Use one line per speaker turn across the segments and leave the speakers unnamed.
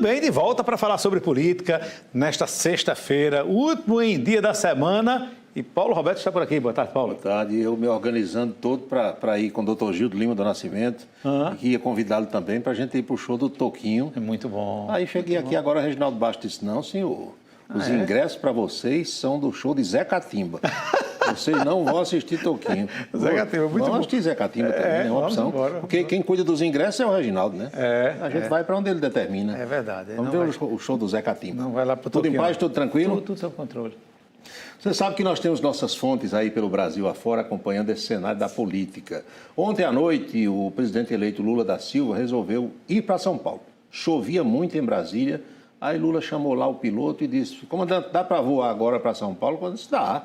bem, de volta para falar sobre política nesta sexta-feira, último em dia da semana. E Paulo Roberto está por aqui. Boa tarde, Paulo.
Boa tarde. Eu me organizando todo para ir com o doutor Gildo Lima do Nascimento. E ia convidá-lo também para a gente ir para o show do Toquinho.
É muito bom.
Aí cheguei aqui agora, Reginaldo Bastos disse, não, senhor, os ingressos para vocês são do show de Zé Catimba. Vocês não vão assistir Toquinho.
Zé Catimba, muito bom.
Vamos assistir Zé Catimba também, é uma opção.
Embora.
Porque quem cuida dos ingressos é o Reginaldo, né? A gente vai para onde ele determina.
É verdade.
Vamos ver o show do Zé Catimba.
Não vai lá para o
Tudo
Toquinho.
em paz, tudo tranquilo?
Tudo sob controle.
Você sabe que nós temos nossas fontes aí pelo Brasil afora acompanhando esse cenário da política. Ontem à noite, o presidente eleito Lula da Silva resolveu ir para São Paulo. Chovia muito em Brasília, aí Lula chamou lá o piloto e disse, comandante, dá para voar agora para São Paulo? Eu disse, dá.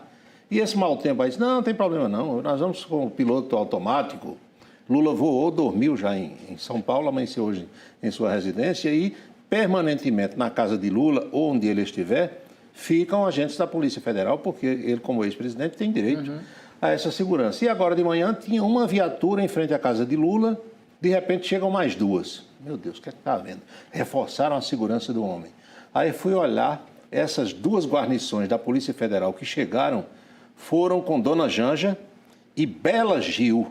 E esse mau tempo aí disse, não tem problema não, nós vamos com o piloto automático. Lula voou, dormiu já em São Paulo, amanheceu hoje em sua residência e permanentemente na casa de Lula, ou onde ele estiver, ficam agentes da Polícia Federal, porque ele, como ex-presidente, tem direito a essa segurança. E agora de manhã tinha uma viatura em frente à casa de Lula, de repente chegam mais duas. Meu Deus, o que é que está havendo? Reforçaram a segurança do homem. Aí fui olhar, essas duas guarnições da Polícia Federal que chegaram foram com Dona Janja e Bela Gil,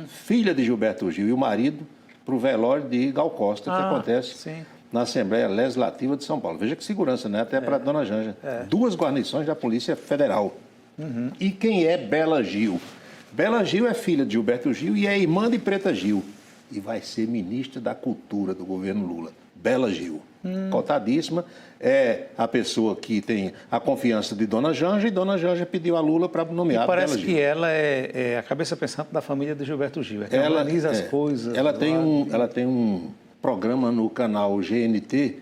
filha de Gilberto Gil, e o marido para o velório de Gal Costa, que acontece na Assembleia Legislativa de São Paulo. Veja que segurança, né? Até para a Dona Janja. Duas guarnições da Polícia Federal. E quem é Bela Gil? Bela Gil é filha de Gilberto Gil e é irmã de Preta Gil. E vai ser ministra da Cultura do governo Lula. Bela Gil. Cotadíssima. É a pessoa que tem a confiança de Dona Janja e Dona Janja pediu a Lula para nomear Bela Gil.
Parece que ela é a cabeça pensante da família de Gilberto Gil. Ela organiza as coisas.
Ela tem um programa no canal GNT,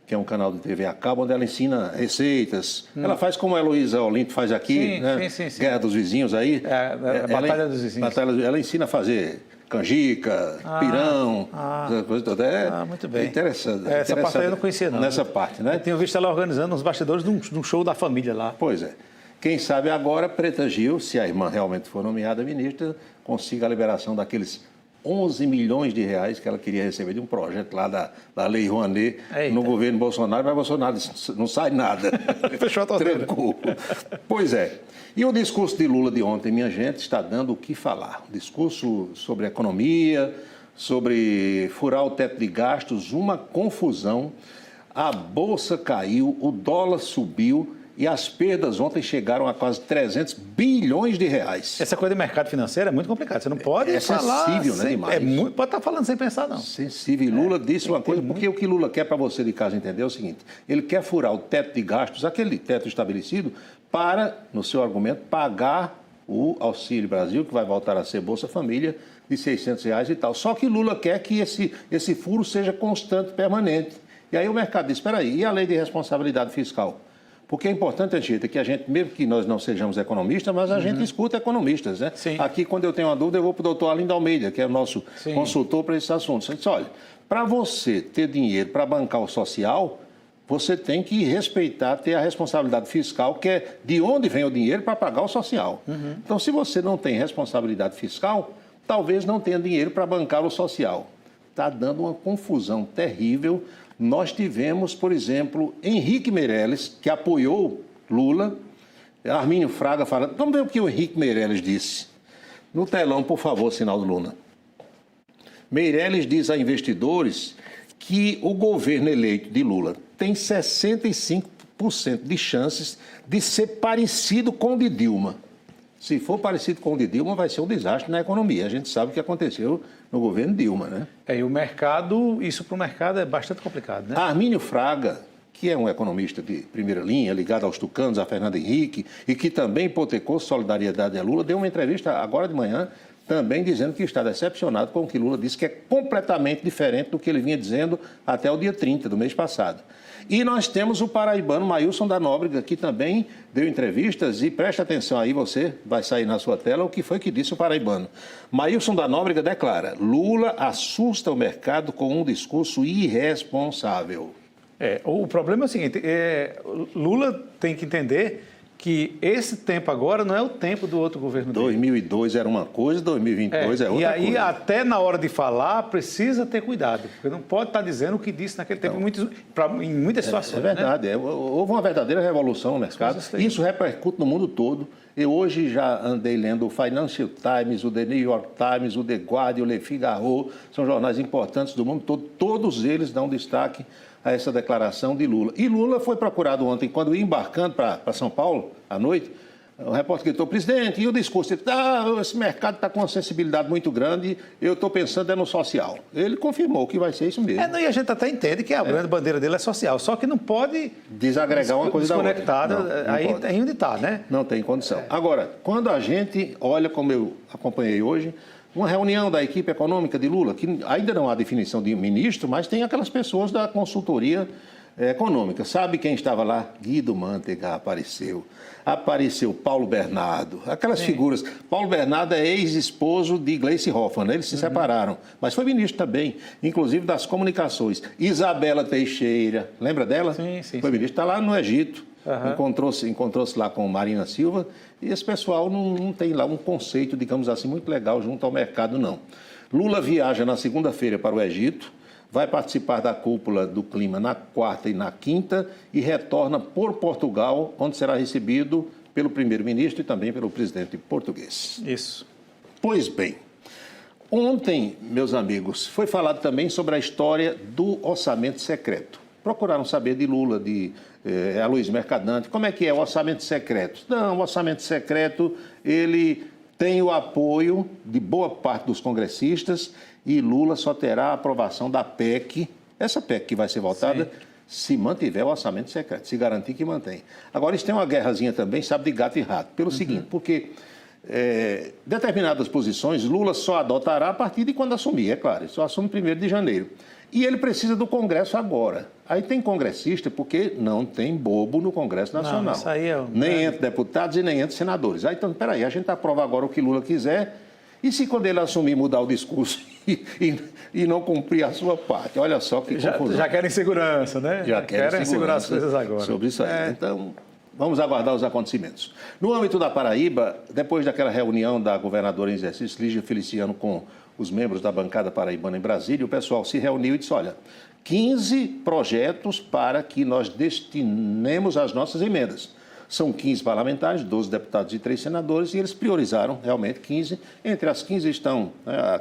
que é um canal de TV a cabo, onde ela ensina receitas. Ela faz como a Heloísa Olinto faz aqui, né?
Sim.
Guerra dos Vizinhos aí.
A Batalha dos Vizinhos.
Ela ensina a fazer canjica, pirão, essa coisa toda.
Muito bem.
Interessante.
Essa parte aí eu não conhecia, não.
Nessa parte, né?
Eu tenho visto ela organizando os bastidores de um show da família lá.
Pois é. Quem sabe agora, Preta Gil, se a irmã realmente for nomeada ministra, consiga a liberação daqueles 11 milhões de reais que ela queria receber de um projeto lá da Lei Rouanet no governo Bolsonaro, mas Bolsonaro disse, não sai nada.
Fechou a torneira.
Trancou. Pois é. E o discurso de Lula de ontem, minha gente, está dando o que falar. O discurso sobre economia, sobre furar o teto de gastos, uma confusão. A bolsa caiu, o dólar subiu e as perdas ontem chegaram a quase 300 bilhões de reais.
Essa coisa de mercado financeiro é muito complicada. Você não pode falar...
sensível, né, demais.
Pode estar falando sem pensar, não.
Sensível. E Lula disse uma coisa, porque o que Lula quer para você de casa entender é o seguinte, ele quer furar o teto de gastos, aquele teto estabelecido, para, no seu argumento, pagar o Auxílio Brasil, que vai voltar a ser Bolsa Família, de R$600 e tal. Só que Lula quer que esse furo seja constante, permanente. E aí o mercado diz, espera aí, e a lei de responsabilidade fiscal? Porque é importante, Anchieta, que a gente, mesmo que nós não sejamos economistas, mas a gente escuta economistas, né?
Sim.
Aqui, quando eu tenho uma dúvida, eu vou para o doutor Arlindo Almeida, que é o nosso consultor para esses assuntos. Ele diz, olha, para você ter dinheiro para bancar o social, você tem que respeitar, ter a responsabilidade fiscal, que é de onde vem o dinheiro para pagar o social. Então, se você não tem responsabilidade fiscal, talvez não tenha dinheiro para bancar o social. Está dando uma confusão terrível. Nós tivemos, por exemplo, Henrique Meirelles, que apoiou Lula, Armínio Fraga falando. Vamos ver o que o Henrique Meirelles disse. No telão, por favor, Sinaldo Luna. Meirelles diz a investidores que o governo eleito de Lula tem 65% de chances de ser parecido com o de Dilma. Se for parecido com o de Dilma, vai ser um desastre na economia. A gente sabe o que aconteceu no governo Dilma, né?
E o mercado, isso para o mercado é bastante complicado, né?
Armínio Fraga, que é um economista de primeira linha, ligado aos tucanos, a Fernando Henrique, e que também hipotecou solidariedade a Lula, deu uma entrevista agora de manhã, também dizendo que está decepcionado com o que Lula disse, que é completamente diferente do que ele vinha dizendo até o dia 30 do mês passado. E nós temos o paraibano Maílson da Nóbrega, que também deu entrevistas, e preste atenção aí, você vai sair na sua tela, o que foi que disse o paraibano. Maílson da Nóbrega declara, Lula assusta o mercado com um discurso irresponsável.
O problema é o seguinte, Lula tem que entender que esse tempo agora não é o tempo do outro governo dele.
2002 era uma coisa, 2022 é outra
coisa. E aí,
coisa.
até na hora de falar, precisa ter cuidado, porque não pode estar dizendo o que disse naquele tempo em muitas situações.
É verdade, né? Houve uma verdadeira revolução no mercado. Isso repercute no mundo todo. Eu hoje já andei lendo o Financial Times, o The New York Times, o The Guardian, o Le Figaro, são jornais importantes do mundo todo. Todos eles dão destaque a essa declaração de Lula. E Lula foi procurado ontem, quando ia embarcando para São Paulo, à noite, o repórter gritou: presidente, e o discurso? Ele disse: esse mercado está com uma sensibilidade muito grande, eu estou pensando no social. Ele confirmou que vai ser isso mesmo.
E a gente até entende que a grande bandeira dele é social, só que não pode
desagregar uma coisa da outra.
Desconectada, aí onde está, né?
Não tem condição. Agora, quando a gente olha, como eu acompanhei hoje, uma reunião da equipe econômica de Lula, que ainda não há definição de ministro, mas tem aquelas pessoas da consultoria econômica. Sabe quem estava lá? Guido Mantega apareceu. Apareceu Paulo Bernardo, aquelas figuras. Paulo Bernardo é ex-esposo de Gleice Hoffmann, né? Eles se separaram, mas foi ministro também, inclusive das comunicações. Isabela Teixeira, lembra dela?
Sim.
Foi ministro, está lá no Egito. Encontrou-se lá com Marina Silva, e esse pessoal não tem lá um conceito, digamos assim, muito legal junto ao mercado, não. Lula viaja na segunda-feira para o Egito, vai participar da cúpula do clima na quarta e na quinta e retorna por Portugal, onde será recebido pelo primeiro-ministro e também pelo presidente português.
Isso.
Pois bem, ontem, meus amigos, foi falado também sobre a história do orçamento secreto. Procuraram saber de Lula, de Aloysio Mercadante, como é que é o orçamento secreto. Não, o orçamento secreto, ele tem o apoio de boa parte dos congressistas e Lula só terá a aprovação da PEC, essa PEC que vai ser votada, se mantiver o orçamento secreto, se garantir que mantém. Agora, isso tem uma guerrazinha também, sabe, de gato e rato, pelo seguinte, porque determinadas posições Lula só adotará a partir de quando assumir, é claro, ele só assume 1º de janeiro. E ele precisa do Congresso agora. Aí tem congressista, porque não tem bobo no Congresso Nacional.
Não, isso aí
nem entre deputados e nem entre senadores. Aí, então, peraí, a gente aprova agora o que Lula quiser, e se quando ele assumir mudar o discurso e não cumprir a sua parte? Olha só que confusão.
Já querem segurança, né?
Já querem
segurar as coisas agora.
Sobre isso aí. Então, vamos aguardar os acontecimentos. No âmbito da Paraíba, depois daquela reunião da governadora em exercício, Lígia Feliciano, com os membros da bancada paraibana em Brasília, o pessoal se reuniu e disse: olha, 15 projetos para que nós destinemos as nossas emendas. São 15 parlamentares, 12 deputados e 3 senadores, e eles priorizaram realmente 15. Entre as 15 estão,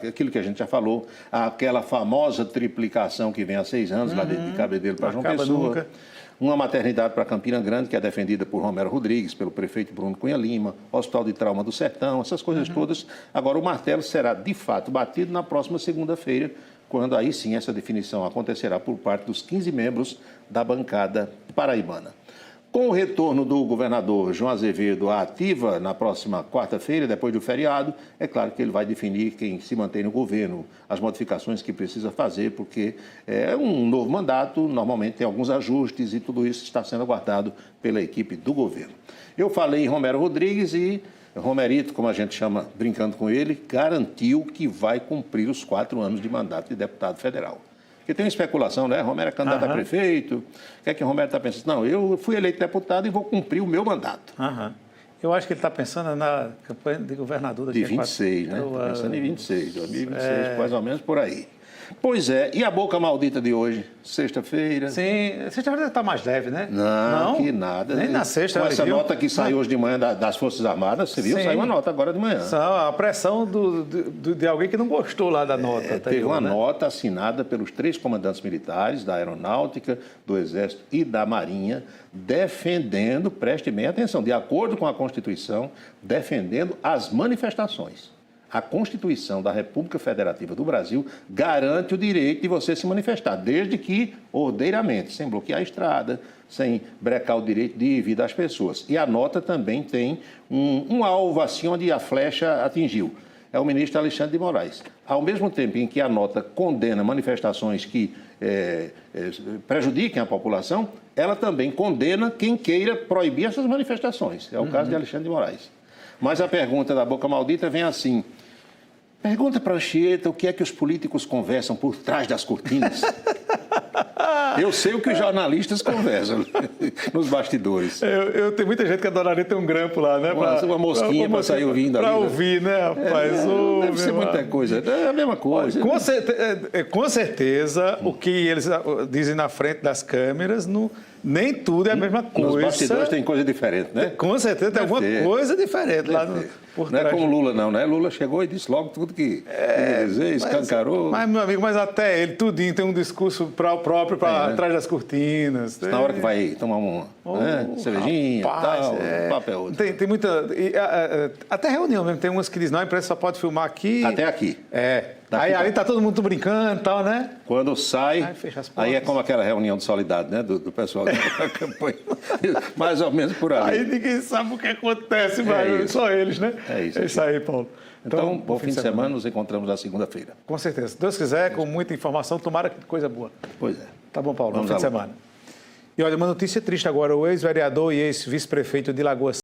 aquilo que a gente já falou, aquela famosa triplicação que vem há 6 anos, lá de Cabedelo para João Pessoa.
Nunca.
Uma maternidade para Campina Grande, que é defendida por Romero Rodrigues, pelo prefeito Bruno Cunha Lima, Hospital de Trauma do Sertão, essas coisas todas. Agora, o martelo será, de fato, batido na próxima segunda-feira, quando aí sim essa definição acontecerá por parte dos 15 membros da bancada paraibana. Com o retorno do governador João Azevedo à ativa na próxima quarta-feira, depois do feriado, é claro que ele vai definir quem se mantém no governo, as modificações que precisa fazer, porque é um novo mandato, normalmente tem alguns ajustes e tudo isso está sendo aguardado pela equipe do governo. Eu falei em Romero Rodrigues e Romerito, como a gente chama brincando com ele, garantiu que vai cumprir os 4 anos de mandato de deputado federal. Porque tem uma especulação, né? Romero é candidato a prefeito. O que é que o Romero está pensando? Não, eu fui eleito deputado e vou cumprir o meu mandato.
Eu acho que ele está pensando na campanha de governador daqui
de 26, né? Está pensando em 26, 2026, mais ou menos por aí. Pois é, e a boca maldita de hoje? Sexta-feira?
Sim, sexta-feira está mais leve, né?
Não, que nada.
Nem na sexta.
Com essa nota que saiu hoje de manhã das Forças Armadas, você viu? Saiu uma nota agora de manhã.
A pressão de alguém que não gostou lá da nota.
Teve uma nota assinada pelos 3 comandantes militares da Aeronáutica, do Exército e da Marinha, defendendo, preste bem atenção, de acordo com a Constituição, defendendo as manifestações. A Constituição da República Federativa do Brasil garante o direito de você se manifestar, desde que ordeiramente, sem bloquear a estrada, sem brecar o direito de vida das pessoas. E a nota também tem um alvo assim onde a flecha atingiu. É o ministro Alexandre de Moraes. Ao mesmo tempo em que a nota condena manifestações que prejudiquem a população, ela também condena quem queira proibir essas manifestações. É o caso de Alexandre de Moraes. Mas a pergunta da boca maldita vem assim: pergunta para a Anchieta o que é que os políticos conversam por trás das cortinas. Eu sei o que os jornalistas conversam nos bastidores.
Eu tenho muita gente que adoraria ter um grampo lá, né?
Uma mosquinha para sair ouvindo ali.
Para ouvir, né, rapaz?
Deve ser muita coisa. É a mesma coisa.
Com certeza, o que eles dizem na frente das câmeras, nem tudo é a mesma coisa.
Nos bastidores tem coisa diferente, né?
Com certeza tem alguma coisa diferente lá por trás.
Não é como Lula, não, né? Lula chegou e disse logo tudo que ia dizer, escancarou.
Mas, meu amigo, até ele, tudinho, tem um discurso próprio para trás das cortinas.
Na hora que vai tomar uma cervejinha, tal, papel.
Tem muita... até reunião mesmo, tem umas que dizem, não, a imprensa só pode filmar aqui.
Até aqui.
Aí tá todo mundo brincando e tal, né?
Quando sai, aí é como aquela reunião de solidariedade, né? Do pessoal da campanha. Mais ou menos por aí.
Aí ninguém sabe o que acontece, mas só eles, né?
É isso.
É isso aí, Paulo.
Então, bom fim de semana, nos encontramos na segunda-feira.
Com certeza. Se Deus quiser, com muita informação, tomara que coisa boa.
Pois é.
Tá bom, Paulo. Bom fim de semana. E olha, uma notícia triste agora. O ex-vereador e ex-vice-prefeito de Lagoa